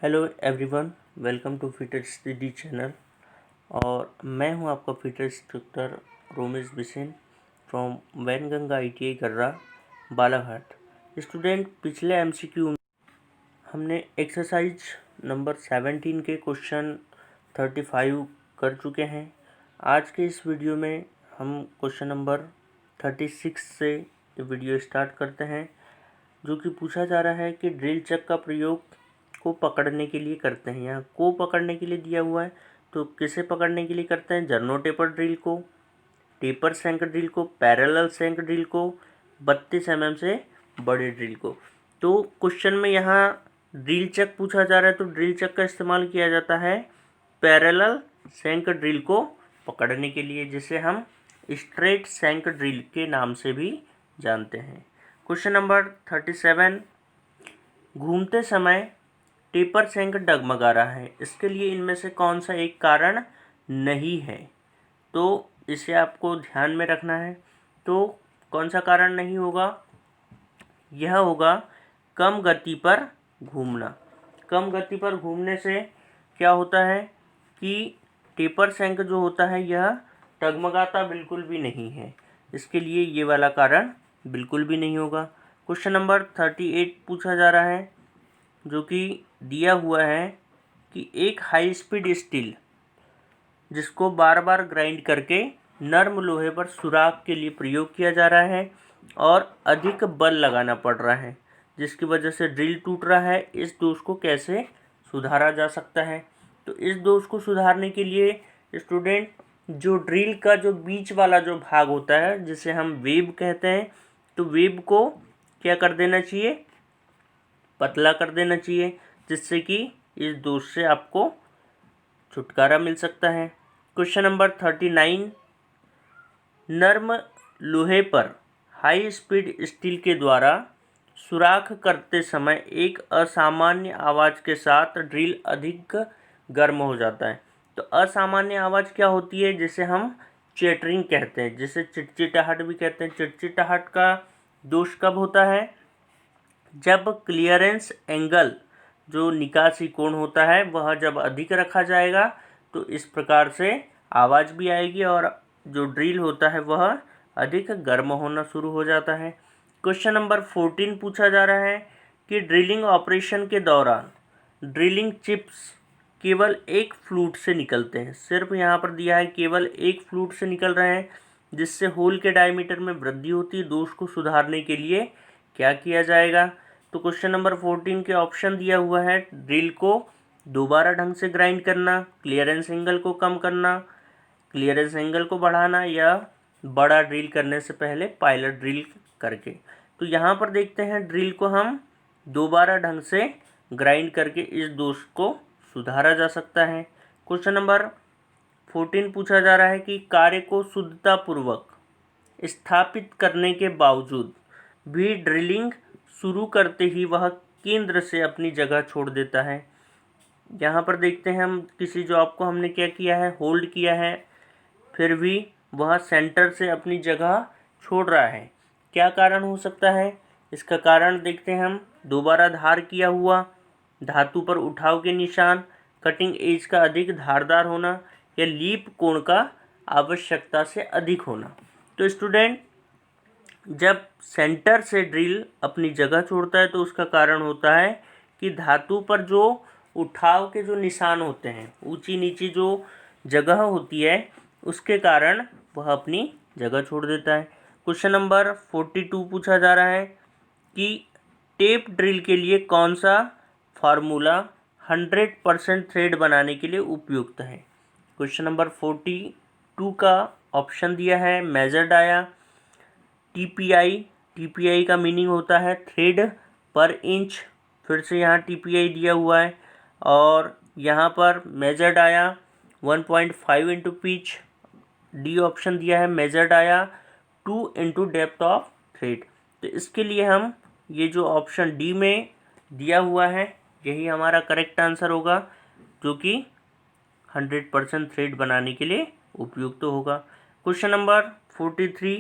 Hello everyone, welcome to fitter study channel. और मैं हूं आपका fitter instructor Romesh Bisen from Wainganga ITI Garra Balaghat. Student, पिछले MCQ हमने एक्सरसाइज नंबर 17 के क्वेश्चन 35 कर चुके हैं। आज के इस वीडियो में हम क्वेश्चन नंबर 36 से वीडियो स्टार्ट करते हैं, जो कि पूछा जा रहा है कि ड्रिल चक का प्रयोग को पकड़ने के लिए करते हैं। यहाँ को पकड़ने के लिए दिया हुआ है, तो किसे पकड़ने के लिए करते हैं? जर्नो टेपर ड्रिल को, टेपर शैंक ड्रिल को, पैरेलल शैंक ड्रिल को, 32 mm से बड़े ड्रिल को। तो क्वेश्चन में यहाँ ड्रिल चक पूछा जा रहा है, तो ड्रिल चक का इस्तेमाल किया जाता है पैरेलल शैंक ड्रिल को पकड़ने के लिए, जिसे हम स्ट्रेट शैंक ड्रिल के नाम से भी जानते हैं। क्वेश्चन नंबर 37, घूमते समय टेपर शैंक डगमगा रहा है, इसके लिए इनमें से कौन सा एक कारण नहीं है? तो इसे आपको ध्यान में रखना है। तो कौन सा कारण नहीं होगा? यह होगा कम गति पर घूमना। कम गति पर घूमने से क्या होता है कि टेपर शैंक जो होता है यह डगमगाता बिल्कुल भी नहीं है, इसके लिए ये वाला कारण बिल्कुल भी नहीं होगा। क्वेश्चन नंबर 38 पूछा जा रहा है, जो कि दिया हुआ है कि एक हाई स्पीड स्टील जिसको बार बार ग्राइंड करके नर्म लोहे पर सुराख के लिए प्रयोग किया जा रहा है और अधिक बल लगाना पड़ रहा है, जिसकी वजह से ड्रिल टूट रहा है। इस दोष को कैसे सुधारा जा सकता है? तो इस दोष को सुधारने के लिए स्टूडेंट, जो ड्रिल का जो बीच वाला जो भाग होता है, जिसे हम वेब कहते हैं, तो वेब को क्या कर देना चाहिए? पतला कर देना चाहिए, जिससे कि इस दोष से आपको छुटकारा मिल सकता है। क्वेश्चन नंबर 39, नर्म लोहे पर हाई स्पीड स्टील के द्वारा सुराख करते समय एक असामान्य आवाज़ के साथ ड्रिल अधिक गर्म हो जाता है। तो असामान्य आवाज़ क्या होती है? जिसे हम चैटरिंग कहते हैं, जिसे चिटचिटाहट भी कहते हैं। चिटचिटाहट का दोष कब होता है? जब क्लियरेंस एंगल, जो निकासी कोण होता है, वह जब अधिक रखा जाएगा तो इस प्रकार से आवाज़ भी आएगी और जो ड्रिल होता है वह अधिक गर्म होना शुरू हो जाता है। क्वेश्चन नंबर 14 पूछा जा रहा है कि ड्रिलिंग ऑपरेशन के दौरान ड्रिलिंग चिप्स केवल एक फ्लूट से निकलते हैं। सिर्फ यहाँ पर दिया है केवल एक फ्लूट से निकल रहे हैं, जिससे होल के डायमीटर में वृद्धि होती है। दोष को सुधारने के लिए क्या किया जाएगा? तो क्वेश्चन नंबर 14 के ऑप्शन दिया हुआ है, ड्रिल को दोबारा ढंग से ग्राइंड करना, क्लियरेंस एंगल को कम करना, क्लियरेंस एंगल को बढ़ाना, या बड़ा ड्रिल करने से पहले पायलट ड्रिल करके। तो यहाँ पर देखते हैं, ड्रिल को हम दोबारा ढंग से ग्राइंड करके इस दोष को सुधारा जा सकता है। क्वेश्चन नंबर 14 पूछा जा रहा है कि कार्य को शुद्धतापूर्वक स्थापित करने के बावजूद भी ड्रिलिंग शुरू करते ही वह केंद्र से अपनी जगह छोड़ देता है। यहाँ पर देखते हैं हम, किसी जॉब को हमने क्या किया है? होल्ड किया है, फिर भी वह सेंटर से अपनी जगह छोड़ रहा है। क्या कारण हो सकता है? इसका कारण देखते हैं हम, दोबारा धार किया हुआ, धातु पर उठाव के निशान, कटिंग एज का अधिक धारदार होना, या लीप कोण का आवश्यकता से अधिक होना। तो स्टूडेंट, जब सेंटर से ड्रिल अपनी जगह छोड़ता है तो उसका कारण होता है कि धातु पर जो उठाव के जो निशान होते हैं, ऊंची नीची जो जगह होती है, उसके कारण वह अपनी जगह छोड़ देता है। क्वेश्चन नंबर 42 पूछा जा रहा है कि टेप ड्रिल के लिए कौन सा फार्मूला 100% थ्रेड बनाने के लिए उपयुक्त है? क्वेश्चन नंबर 42 का ऑप्शन दिया है मेजर डाया, टीपीआई का मीनिंग होता है थ्रेड पर इंच, फिर से यहाँ टीपीआई दिया हुआ है, और यहाँ पर major dia 1.5 into pitch, D option दिया है major dia 2 into depth of thread. तो इसके लिए हम ये जो ऑप्शन डी में दिया हुआ है, यही हमारा करेक्ट आंसर होगा, जो कि 100% थ्रेड बनाने के लिए उपयुक्त होगा। क्वेश्चन नंबर 43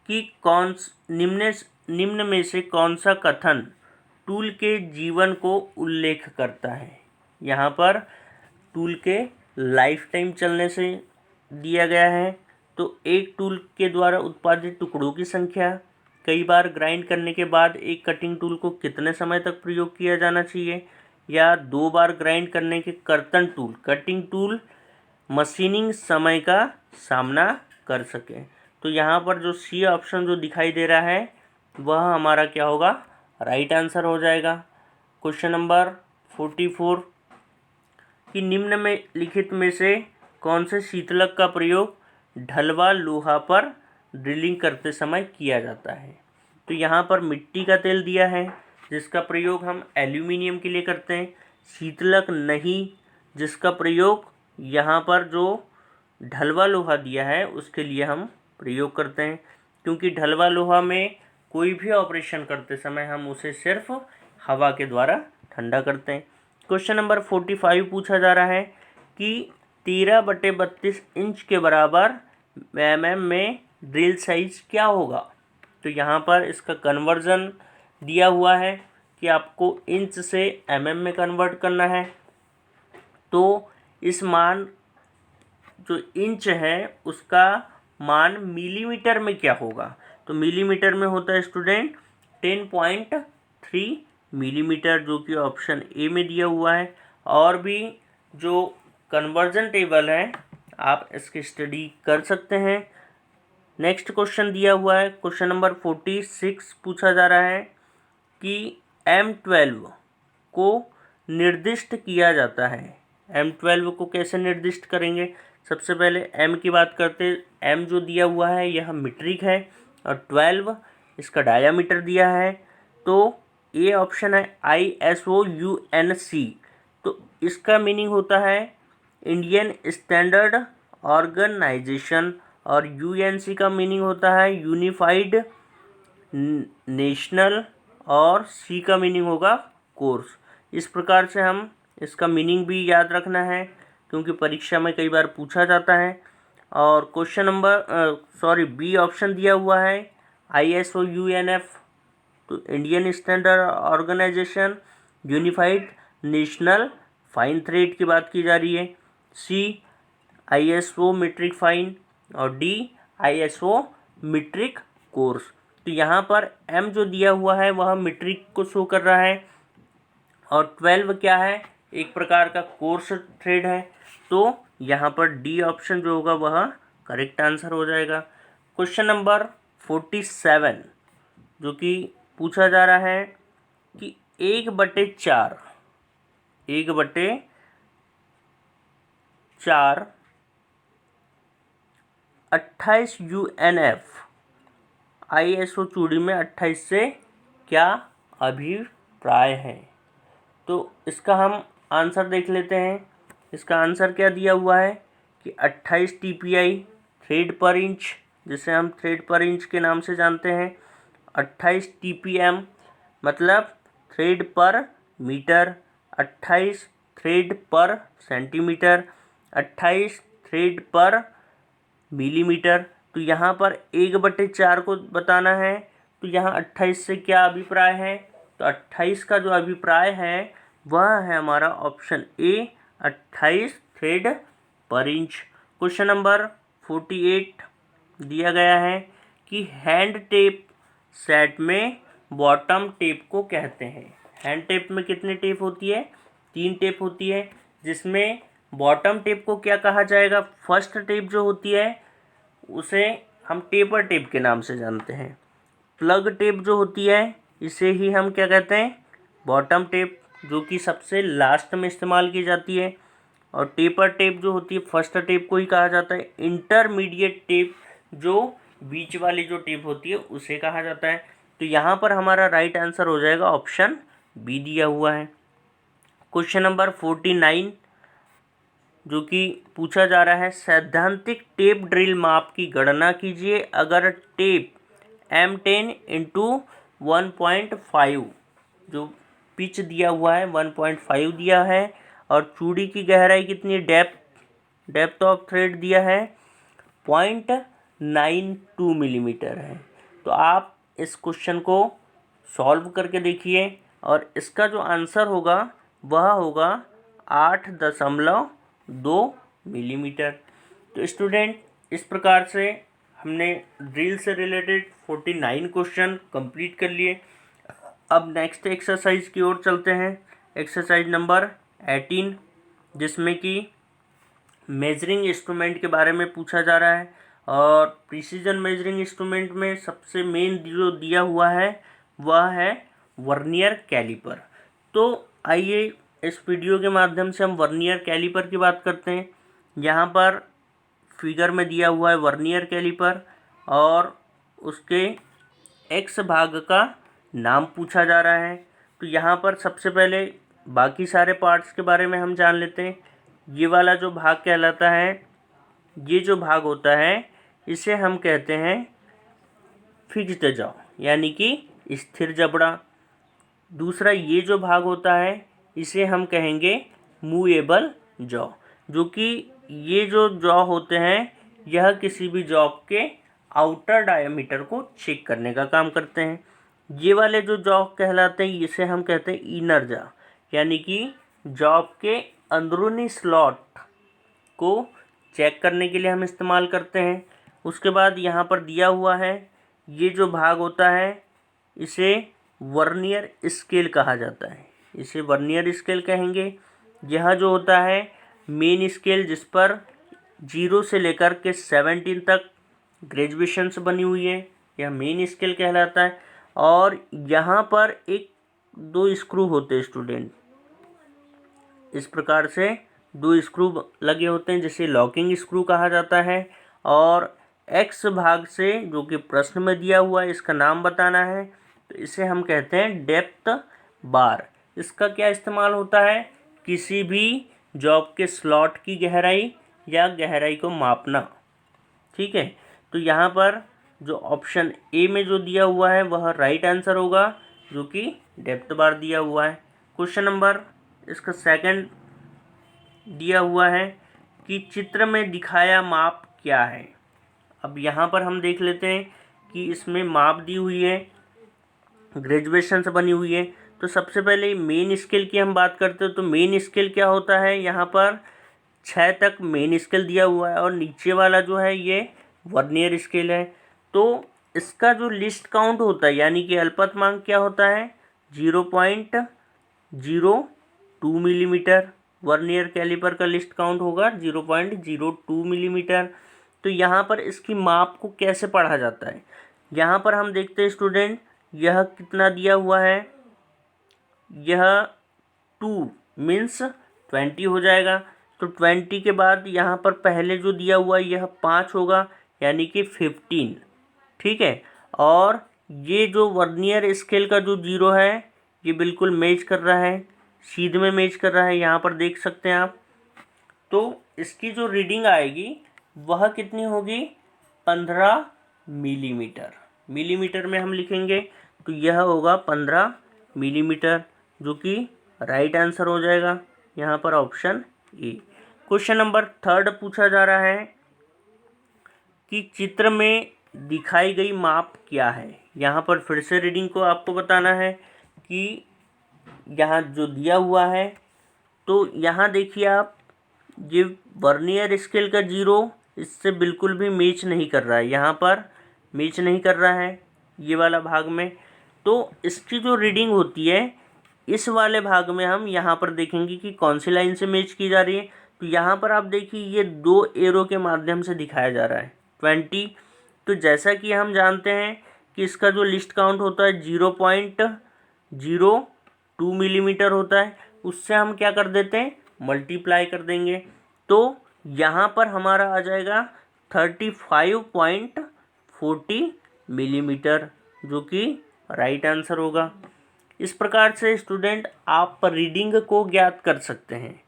कि निम्न में से कौन सा कथन टूल के जीवन को उल्लेख करता है। यहाँ पर टूल के लाइफ टाइम चलने से दिया गया है। तो एक टूल के द्वारा उत्पादित टुकड़ों की संख्या, कई बार ग्राइंड करने के बाद एक कटिंग टूल को कितने समय तक प्रयोग किया जाना चाहिए, या 2 बार ग्राइंड करने के कर्तन टूल कटिंग टूल मशीनिंग समय का सामना कर सके। तो यहाँ पर जो सी ऑप्शन जो दिखाई दे रहा है वह हमारा क्या होगा, राइट आंसर हो जाएगा। क्वेश्चन नंबर 44 कि निम्न में लिखित में से कौन से शीतलक का प्रयोग ढलवा लोहा पर ड्रिलिंग करते समय किया जाता है। तो यहाँ पर मिट्टी का तेल दिया है जिसका प्रयोग हम एल्यूमिनियम के लिए करते हैं। शीतलक नहीं, जिसका प्रयोग यहाँ पर जो ढलवा लोहा दिया है उसके लिए हम प्रयोग करते हैं, क्योंकि ढलवा लोहा में कोई भी ऑपरेशन करते समय हम उसे सिर्फ हवा के द्वारा ठंडा करते हैं। क्वेश्चन नंबर 45 पूछा जा रहा है कि 13/32 इंच के बराबर mm में ड्रिल साइज क्या होगा। तो यहाँ पर इसका कन्वर्जन दिया हुआ है कि आपको इंच से mm में कन्वर्ट करना है। तो इस मान जो इंच है उसका मान मिलीमीटर में क्या होगा। तो मिलीमीटर में होता है स्टूडेंट 10.3 मिलीमीटर, जो कि ऑप्शन ए में दिया हुआ है। और भी जो कन्वर्जन टेबल है आप इसकी स्टडी कर सकते हैं। नेक्स्ट क्वेश्चन दिया हुआ है, क्वेश्चन नंबर 46 पूछा जा रहा है कि M12 को निर्दिष्ट किया जाता है। M12 को कैसे निर्दिष्ट करेंगे। सबसे पहले M की बात करते, M जो दिया हुआ है यह मीट्रिक है और 12 इसका डायामीटर दिया है। तो ये ऑप्शन है ISO/UNC। तो इसका मीनिंग होता है इंडियन स्टैंडर्ड ऑर्गेनाइजेशन, और UNC का मीनिंग होता है यूनिफाइड नेशनल, और C का मीनिंग होगा कोर्स। इस प्रकार से हम इसका मीनिंग भी याद रखना है क्योंकि परीक्षा में कई बार पूछा जाता है। और क्वेश्चन नंबर बी ऑप्शन दिया हुआ है ISO/UNF, तो Indian standard organisation unified national fine thread की बात की जा रही है। C ISO मीट्रिक फाइन, और D ISO मीट्रिक कोर्स। तो यहाँ पर M जो दिया हुआ है वह मीट्रिक को शो कर रहा है, और 12 क्या है, एक प्रकार का कोर्स थ्रेड है। तो यहाँ पर D ऑप्शन जो होगा वह करेक्ट आंसर हो जाएगा। क्वेश्चन नंबर 47 जो कि पूछा जा रहा है कि 1/4 28 UNF ISO चूड़ी में 28 से क्या अभिप्राय है। तो इसका हम आंसर देख लेते हैं। इसका आंसर क्या दिया हुआ है कि 28 TPI थ्रेड पर इंच, जिसे हम थ्रेड पर इंच के नाम से जानते हैं। 28 TPM मतलब थ्रेड पर मीटर, 28 थ्रेड पर सेंटीमीटर, 28 थ्रेड पर मिलीमीटर। तो यहाँ पर 1/4 को बताना है, तो यहाँ 28 से क्या अभिप्राय है। तो 28 का जो अभिप्राय है वह है हमारा ऑप्शन ए 28 थ्रेड पर इंच। क्वेश्चन नंबर 48 दिया गया है कि हैंड टेप सेट में बॉटम टेप को कहते हैं। हैंड टेप में कितनी टेप होती है, 3 टेप होती है, जिसमें बॉटम टेप को क्या कहा जाएगा। फर्स्ट टेप जो होती है उसे हम टेपर टेप के नाम से जानते हैं। प्लग टेप जो होती है इसे ही हम क्या कहते हैं, बॉटम टेप, जो कि सबसे लास्ट में इस्तेमाल की जाती है। और टेपर टेप जो होती है फर्स्ट टेप को ही कहा जाता है। इंटरमीडिएट टेप जो बीच वाली जो टेप होती है उसे कहा जाता है। तो यहाँ पर हमारा राइट आंसर हो जाएगा ऑप्शन बी दिया हुआ है। क्वेश्चन नंबर 49 जो कि पूछा जा रहा है, सैद्धांतिक टेप ड्रिल माप की गणना कीजिए अगर टेप M10 × 1.5 जो पिच दिया हुआ है 1.5 दिया है, और चूड़ी की गहराई कितनी, डेप्थ ऑफ थ्रेड दिया है 0.92 मिलीमीटर है। तो आप इस क्वेश्चन को सॉल्व करके देखिए। और इसका जो आंसर होगा वह होगा 8.2 मिलीमीटर। तो स्टूडेंट, इस प्रकार से हमने ड्रिल से रिलेटेड 49 क्वेश्चन कंप्लीट कर लिए। अब नेक्स्ट एक्सरसाइज की ओर चलते हैं, एक्सरसाइज नंबर 18, जिसमें कि मेजरिंग इंस्ट्रूमेंट के बारे में पूछा जा रहा है। और प्रिसीजन मेजरिंग इंस्ट्रूमेंट में सबसे मेन जो दिया हुआ है वह है वर्नियर कैलिपर। तो आइए इस वीडियो के माध्यम से हम वर्नियर कैलिपर की बात करते हैं। यहाँ पर फिगर में दिया हुआ है वर्नियर कैलिपर और उसके एक्स भाग का नाम पूछा जा रहा है। तो यहाँ पर सबसे पहले बाकी सारे पार्ट्स के बारे में हम जान लेते हैं। ये वाला जो भाग कहलाता है, ये जो भाग होता है इसे हम कहते हैं फिक्स्ड जॉ, यानी कि स्थिर जबड़ा। दूसरा ये जो भाग होता है इसे हम कहेंगे मूवेबल जॉ, जो कि ये जो जॉ होते हैं यह किसी भी जॉ के आउटर डायमीटर को चेक करने का काम करते हैं। ये वाले जो जॉ कहलाते हैं इसे हम कहते हैं इनर जॉ, यानी कि जॉ के अंदरूनी स्लॉट को चेक करने के लिए हम इस्तेमाल करते हैं। उसके बाद यहाँ पर दिया हुआ है ये जो भाग होता है इसे वर्नियर स्केल कहा जाता है, इसे वर्नियर स्केल कहेंगे। यह जो होता है मेन स्केल, जिस पर 0 से लेकर के 17 तक ग्रेजुएशंस बनी हुई है, यह मेन स्केल कहलाता है। और यहाँ पर दो स्क्रू होते हैं स्टूडेंट, इस प्रकार से 2 स्क्रू लगे होते हैं जिसे लॉकिंग स्क्रू कहा जाता है। और एक्स भाग से जो कि प्रश्न में दिया हुआ है इसका नाम बताना है, तो इसे हम कहते हैं डेप्थ बार। इसका क्या इस्तेमाल होता है? किसी भी जॉब के स्लॉट की गहराई या गहराई को मापना। ठीक है, तो यहाँ पर जो ऑप्शन ए में जो दिया हुआ है वह राइट आंसर होगा, जो कि डेप्थ बार दिया हुआ है। क्वेश्चन नंबर इसका सेकंड दिया हुआ है कि चित्र में दिखाया माप क्या है। अब यहाँ पर हम देख लेते हैं कि इसमें माप दी हुई है, ग्रेजुएशन से बनी हुई है। तो सबसे पहले मेन स्केल की हम बात करते हैं। तो मेन स्केल क्या होता है, यहाँ पर 6 तक मेन स्केल दिया हुआ है और नीचे वाला जो है ये वर्नियर स्केल है। तो इसका जो लिस्ट काउंट होता है, यानी कि अल्पतमांक क्या होता है, 0.02 मिलीमीटर। वर्नियर कैलिपर का लिस्ट काउंट होगा 0.02 मिलीमीटर। तो यहाँ पर इसकी माप को कैसे पढ़ा जाता है, यहाँ पर हम देखते हैं स्टूडेंट, यह कितना दिया हुआ है, यह 2 मीन्स 20 हो जाएगा। तो 20 के बाद यहाँ पर पहले जो दिया हुआ है यह 5 होगा, यानी कि 15। ठीक है, और ये जो वर्नियर स्केल का जो 0 है ये बिल्कुल मैच कर रहा है, सीधे में मैच कर रहा है, यहाँ पर देख सकते हैं आप। तो इसकी जो रीडिंग आएगी वह कितनी होगी, 15 मिलीमीटर। मिलीमीटर में हम लिखेंगे तो यह होगा 15 मिलीमीटर, जो कि राइट आंसर हो जाएगा यहाँ पर option A. Question number third पूछा जा रहा है कि चित्र में दिखाई गई माप क्या है। यहाँ पर फिर से रीडिंग को आपको बताना है कि यहाँ जो दिया हुआ है, तो यहाँ देखिए आप, ये वर्नियर स्केल का 0 इससे बिल्कुल भी मैच नहीं कर रहा है, यहाँ पर मैच नहीं कर रहा है ये वाला भाग में। तो इसकी जो रीडिंग होती है इस वाले भाग में हम यहाँ पर देखेंगे कि कौन सी लाइन से मैच की जा रही है। तो यहाँ पर आप देखिए ये 2 एरो के माध्यम से दिखाया जा रहा है 20। तो जैसा कि हम जानते हैं कि इसका जो लिस्ट काउंट होता है 0.02 मिलीमीटर होता है, उससे हम क्या कर देते हैं, मल्टीप्लाई कर देंगे। तो यहाँ पर हमारा आ जाएगा 35.40 मिलीमीटर, जो कि राइट आंसर होगा। इस प्रकार से स्टूडेंट आप रीडिंग को ज्ञात कर सकते हैं।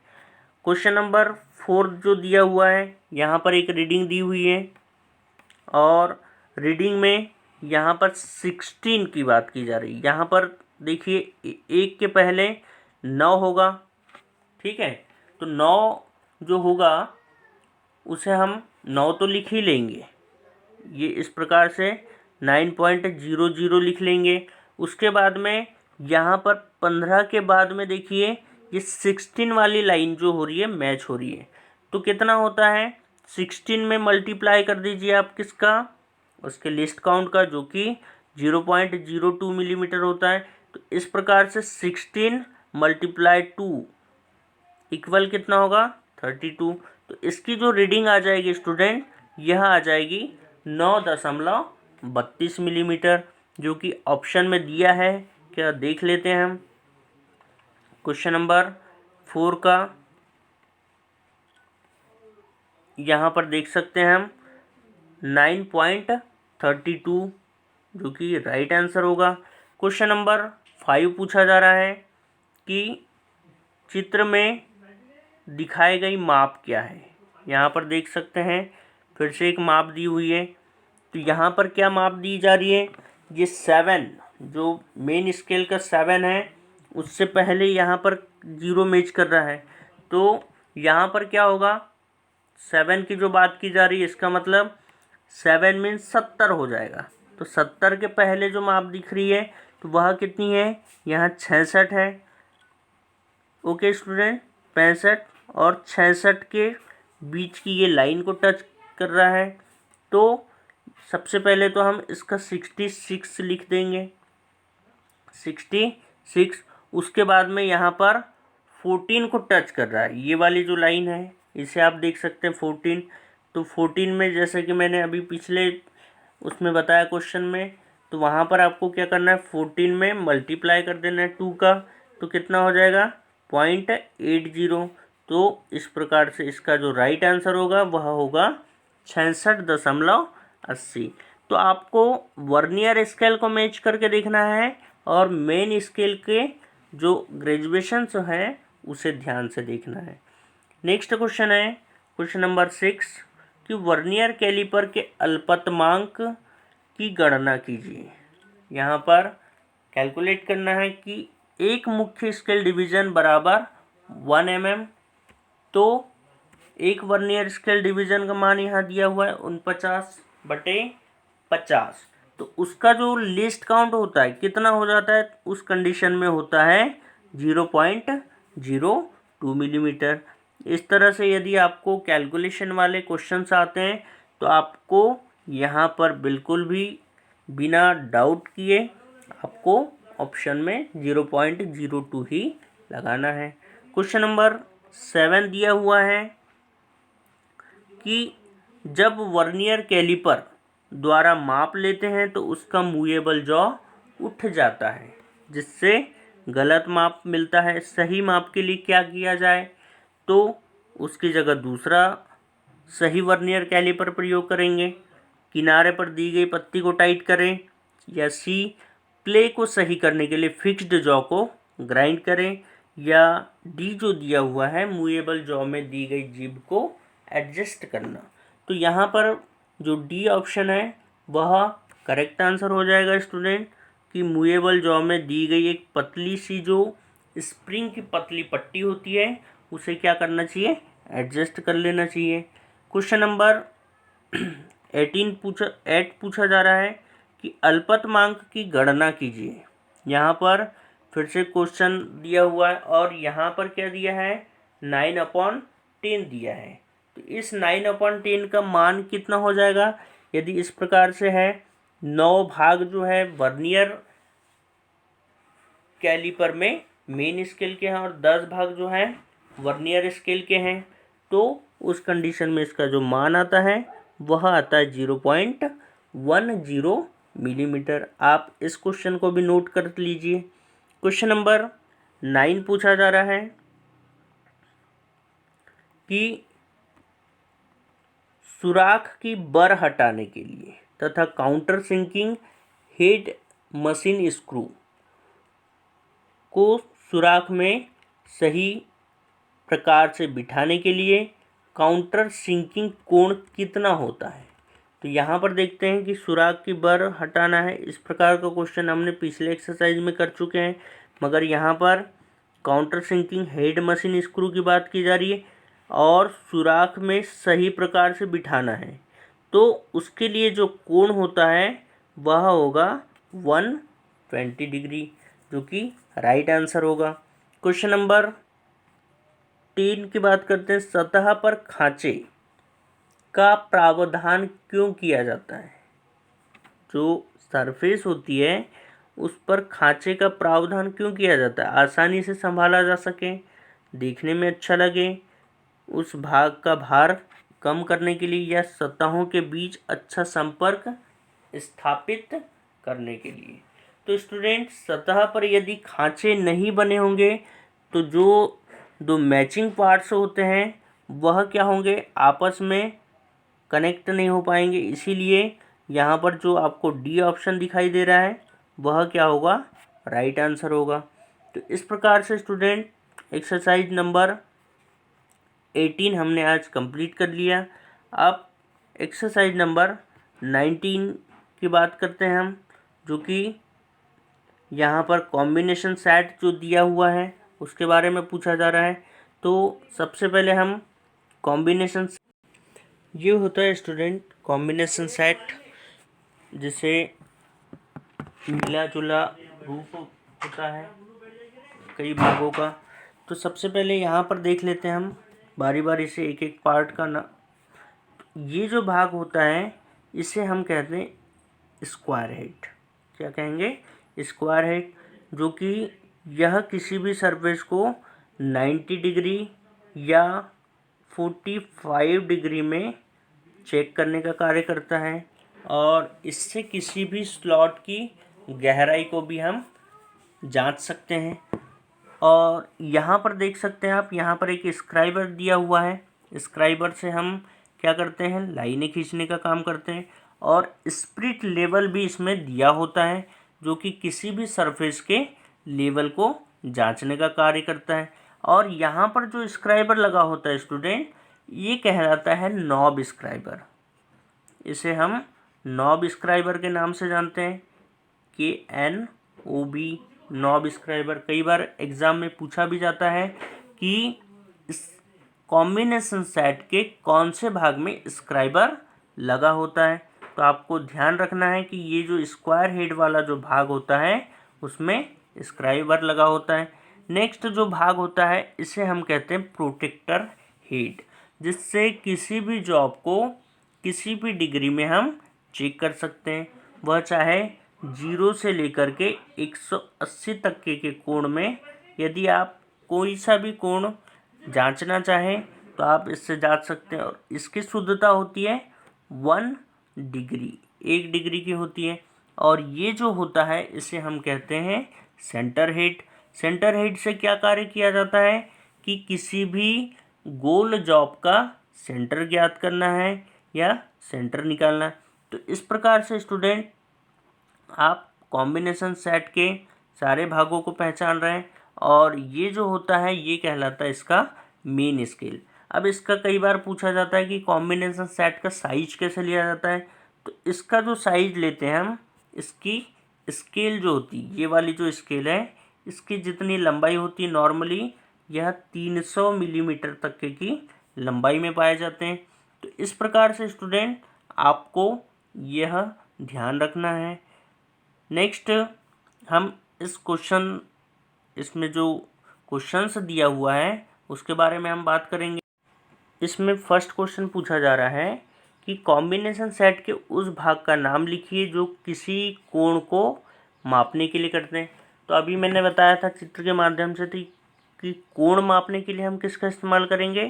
क्वेश्चन नंबर 4 जो दिया हुआ है, यहाँ पर एक रीडिंग दी हुई है और रीडिंग में यहाँ पर 16 की बात की जा रही है। यहाँ पर देखिए 1 के पहले 9 होगा, ठीक है, तो 9 जो होगा उसे हम 9 तो लिख ही लेंगे, ये इस प्रकार से 9.00 लिख लेंगे। उसके बाद में यहाँ पर 15 के बाद में देखिए ये 16 वाली लाइन जो हो रही है मैच हो रही है। तो कितना होता है, 16 में मल्टीप्लाई कर दीजिए आप किसका, उसके लिस्ट काउंट का, जो कि 0.02 मिलीमीटर होता है। तो इस प्रकार से 16 × 2 इक्वल कितना होगा, 32। तो इसकी जो रीडिंग आ जाएगी स्टूडेंट, यह आ जाएगी 9.32 मिलीमीटर, जो कि ऑप्शन में दिया है। क्या देख लेते हैं हम क्वेश्चन नंबर 4 का। यहाँ पर देख सकते हैं हम 9.32, जो कि राइट आंसर होगा। क्वेश्चन नंबर 5 पूछा जा रहा है कि चित्र में दिखाई गई माप क्या है। यहाँ पर देख सकते हैं फिर से एक माप दी हुई है। तो यहाँ पर क्या माप दी जा रही है, ये 7 जो मेन स्केल का 7 है, उससे पहले यहाँ पर 0 मैच कर रहा है। तो यहाँ पर क्या होगा, 7 की जो बात की जा रही है, इसका मतलब 7 मीन्स 70 हो जाएगा। तो 70 के पहले जो माप दिख रही है तो वह कितनी है, यहाँ 66 है। ओके स्टूडेंट, 65 और 66 के बीच की ये लाइन को टच कर रहा है। तो सबसे पहले तो हम इसका 66 लिख देंगे, 66। उसके बाद में यहाँ पर 14 को टच कर रहा है, ये वाली जो लाइन है इसे आप देख सकते हैं 14। तो 14 में जैसे कि मैंने अभी पिछले उसमें बताया क्वेश्चन में, तो वहाँ पर आपको क्या करना है, 14 में मल्टीप्लाई कर देना है 2 का। तो कितना हो जाएगा, 0.80। तो इस प्रकार से इसका जो राइट आंसर होगा वह होगा 66.80। तो आपको वर्नियर स्केल को मैच करके देखना है और मेन स्केल के जो ग्रेजुएशन है उसे ध्यान से देखना है। नेक्स्ट क्वेश्चन है क्वेश्चन नंबर 6 कि वर्नियर कैलिपर के अल्पतमांक की गणना कीजिए। यहाँ पर कैलकुलेट करना है कि एक मुख्य स्केल डिवीज़न बराबर 1 mm। तो एक वर्नियर स्केल डिवीज़न का मान यहाँ दिया हुआ है 49/50। तो उसका जो लिस्ट काउंट होता है कितना हो जाता है, उस कंडीशन में होता है 0.02 मिलीमीटर। इस तरह से यदि आपको कैलकुलेशन वाले क्वेश्चंस आते हैं तो आपको यहाँ पर बिल्कुल भी बिना डाउट किए आपको ऑप्शन में 0.02 ही लगाना है। क्वेश्चन नंबर 7 दिया हुआ है कि जब वर्नियर कैलिपर द्वारा माप लेते हैं तो उसका मूवेबल जॉ उठ जाता है, जिससे गलत माप मिलता है। सही माप के लिए क्या किया जाए, तो उसकी जगह दूसरा सही वर्नियर कैलिपर प्रयोग करेंगे, किनारे पर दी गई पत्ती को टाइट करें, या सी प्ले को सही करने के लिए फिक्स्ड जॉ को ग्राइंड करें, या डी जो दिया हुआ है मूवेबल जॉ में दी गई जिब को एडजस्ट करना। तो यहाँ पर जो डी ऑप्शन है वह करेक्ट आंसर हो जाएगा स्टूडेंट, कि मूवेबल जॉ में दी गई एक पतली सी जो स्प्रिंग की पतली पट्टी होती है उसे क्या करना चाहिए, एडजस्ट कर लेना चाहिए। क्वेश्चन नंबर 8 पूछा जा रहा है कि अल्पतमांक की गणना कीजिए। यहाँ पर फिर से क्वेश्चन दिया हुआ है और यहाँ पर क्या दिया है, 9/10 दिया है। तो इस 9/10 का मान कितना हो जाएगा, यदि इस प्रकार से है, 9 भाग जो है वर्नियर कैलिपर में मेन स्केल के हैं और 10 भाग जो है वर्नियर स्केल के हैं। तो उस कंडीशन में इसका जो मान आता है वह आता है 0.10 मिलीमीटर। आप इस क्वेश्चन को भी नोट कर लीजिए। क्वेश्चन नंबर 9 पूछा जा रहा है कि सुराख की बर हटाने के लिए तथा counter sinking head machine screw को सुराख में सही प्रकार से बिठाने के लिए काउंटर सिंकिंग कोण कितना होता है। तो यहाँ पर देखते हैं कि सुराख की बर हटाना है, इस प्रकार का क्वेश्चन हमने पिछले एक्सरसाइज में कर चुके हैं, मगर यहाँ पर counter sinking head machine screw की बात की जा रही है और सुराख में सही प्रकार से बिठाना है। तो उसके लिए जो कोण होता है वह होगा 120 डिग्री। जो कि राइट आंसर होगा। क्वेश्चन नंबर 3 की बात करते हैं। सतह पर खांचे का प्रावधान क्यों किया जाता है? जो सरफेस होती है उस पर खांचे का प्रावधान क्यों किया जाता है? आसानी से संभाला जा सके, देखने में अच्छा लगे, उस भाग का भार कम करने के लिए, या सतहों के बीच अच्छा संपर्क स्थापित करने के लिए। तो स्टूडेंट, सतह पर यदि खांचे नहीं बने होंगे तो जो दो मैचिंग पार्ट्स होते हैं वह क्या होंगे? आपस में कनेक्ट नहीं हो पाएंगे। इसीलिए यहाँ पर जो आपको डी ऑप्शन दिखाई दे रहा है वह क्या होगा? राइट आंसर होगा। तो इस प्रकार से स्टूडेंट एक्सरसाइज नंबर 18 हमने आज कंप्लीट कर लिया। अब एक्सरसाइज नंबर 19 की बात करते हैं हम, जो कि यहाँ पर कॉम्बिनेशन सेट जो दिया हुआ है उसके बारे में पूछा जा रहा है। तो सबसे पहले हम कॉम्बिनेशन, ये होता है स्टूडेंट कॉम्बिनेशन सेट, जिसे मिला जुला रूप होता है कई भागों का। तो सबसे पहले यहाँ पर देख लेते हैं हम बारी बारी से एक एक पार्ट का ना। ये जो भाग होता है इसे हम कहते हैं स्क्वायर हेड। क्या कहेंगे? स्क्वायर हेड, जो कि यह किसी भी सरफेस को 90 डिग्री या 45 डिग्री में चेक करने का कार्य करता है, और इससे किसी भी स्लॉट की गहराई को भी हम जांच सकते हैं। और यहाँ पर देख सकते हैं आप, यहाँ पर एक स्क्राइबर दिया हुआ है। स्क्राइबर से हम क्या करते हैं? लाइनें खींचने का काम करते हैं। और स्पिरिट लेवल भी इसमें दिया होता है, जो कि किसी भी सरफेस के लेवल को जांचने का कार्य करता है। और यहाँ पर जो स्क्राइबर लगा होता है स्टूडेंट, ये कहलाता है नॉब स्क्राइबर। इसे हम नॉब स्क्राइबर के नाम से जानते हैं, KNOB, नॉब स्क्राइबर। कई बार एग्जाम में पूछा भी जाता है कि इस कॉम्बिनेशन सेट के कौन से भाग में स्क्राइबर लगा होता है। तो आपको ध्यान रखना है कि ये जो स्क्वायर हेड वाला जो भाग होता है उसमें स्क्राइबर लगा होता है। नेक्स्ट जो भाग होता है इसे हम कहते हैं प्रोटेक्टर हेड, जिससे किसी भी जॉब को किसी भी डिग्री में हम चेक कर सकते हैं। वह चाहे 0 से लेकर के 180 तक के कोण में, यदि आप कोई सा भी कोण जांचना चाहें तो आप इससे जांच सकते हैं। और इसकी शुद्धता होती है 1 डिग्री, 1 डिग्री की होती है। और ये जो होता है इसे हम कहते हैं सेंटर हेड। सेंटर हेड से क्या कार्य किया जाता है कि किसी भी गोल जॉब का सेंटर ज्ञात करना है या सेंटर निकालना है। तो इस प्रकार से स्टूडेंट आप कॉम्बिनेशन सेट के सारे भागों को पहचान रहे हैं। और ये जो होता है ये कहलाता है इसका मेन स्केल। अब इसका कई बार पूछा जाता है कि कॉम्बिनेशन सेट का साइज कैसे लिया जाता है। तो इसका जो साइज लेते हैं हम, इसकी स्केल जो होती है, ये वाली जो स्केल है, इसकी जितनी लंबाई होती है नॉर्मली यह 300 मिलीमीटर तक की लंबाई में पाए जाते हैं। तो इस प्रकार से स्टूडेंट आपको यह ध्यान रखना है। नेक्स्ट हम इसमें जो क्वेश्चंस दिया हुआ है उसके बारे में हम बात करेंगे। इसमें फर्स्ट क्वेश्चन पूछा जा रहा है कि कॉम्बिनेशन सेट के उस भाग का नाम लिखिए जो किसी कोण को मापने के लिए करते हैं। तो अभी मैंने बताया था चित्र के माध्यम से कि कोण मापने के लिए हम किसका इस्तेमाल करेंगे?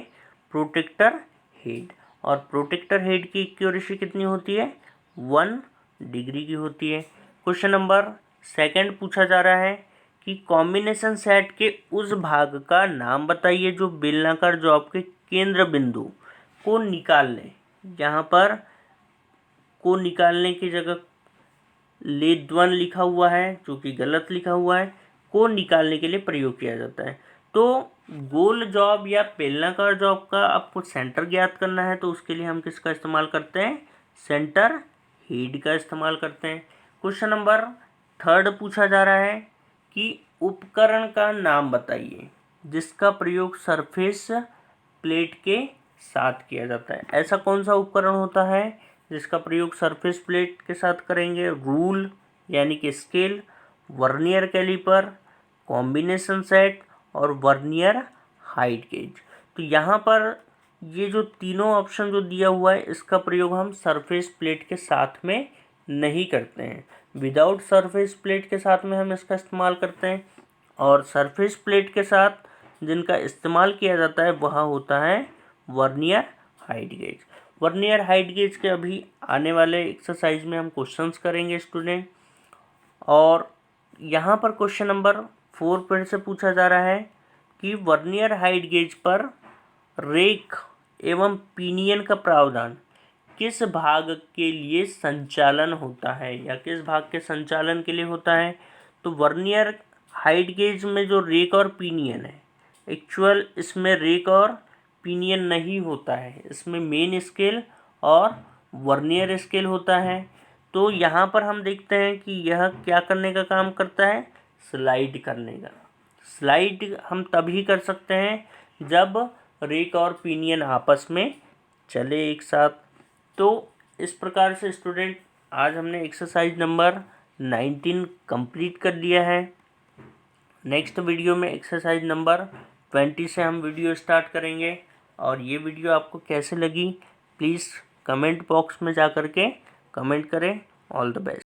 Protector head. और प्रोटेक्टर हेड की एक्यूरेसी कितनी होती है? 1 डिग्री की होती है। क्वेश्चन नंबर 2 पूछा जा रहा है कि कॉम्बिनेशन सेट के उस भाग का नाम बताइए जो बेलनाकार जॉब के केंद्र बिंदु को निकालने, यहाँ पर को निकालने की जगह लेद्वन लिखा हुआ है जो कि गलत लिखा हुआ है, को निकालने के लिए प्रयोग किया जाता है। तो गोल जॉब या बेलनाकार जॉब का आपको सेंटर ज्ञात करना है, तो उसके लिए हम किसका इस्तेमाल करते हैं? सेंटर हेड का इस्तेमाल करते हैं। क्वेश्चन नंबर 3 पूछा जा रहा है कि उपकरण का नाम बताइए जिसका प्रयोग सरफेस प्लेट के साथ किया जाता है। ऐसा कौन सा उपकरण होता है जिसका प्रयोग सरफेस प्लेट के साथ करेंगे? रूल यानी कि scale, vernier caliper, combination set और वर्नियर हाइट गेज। तो यहाँ पर ये जो तीनों ऑप्शन जो दिया हुआ है इसका प्रयोग हम सरफेस प्लेट के साथ में नहीं करते हैं। विदाउट सरफेस प्लेट के साथ में हम इसका इस्तेमाल करते हैं, और सरफेस प्लेट के साथ जिनका इस्तेमाल किया जाता है वह होता है vernier height gauge. Vernier height gauge के अभी आने वाले एक्सरसाइज में हम क्वेश्चंस करेंगे स्टूडेंट। और यहाँ पर क्वेश्चन नंबर 4 फिर से पूछा जा रहा है कि वर्नियर हाइट गेज पर रेक एवं पिनियन का प्रावधान किस भाग के लिए संचालन होता है, या किस भाग के संचालन के लिए होता है। तो वर्नियर हाइट गेज में जो रेक और पिनियन है, एक्चुअल इसमें रेक और पिनियन नहीं होता है, इसमें मेन स्केल और वर्नियर स्केल होता है। तो यहाँ पर हम देखते हैं कि यह क्या करने का काम करता है, स्लाइड करने का। स्लाइड हम तभी कर सकते हैं जब रेक और पिनियन आपस में चले एक साथ। तो इस प्रकार से स्टूडेंट आज हमने एक्सरसाइज नंबर 19 कंप्लीट कर लिया है। नेक्स्ट वीडियो में एक्सरसाइज नंबर 20 से हम वीडियो स्टार्ट करेंगे। और ये वीडियो आपको कैसे लगी प्लीज़ कमेंट बॉक्स में जा कर के कमेंट करें। All the best.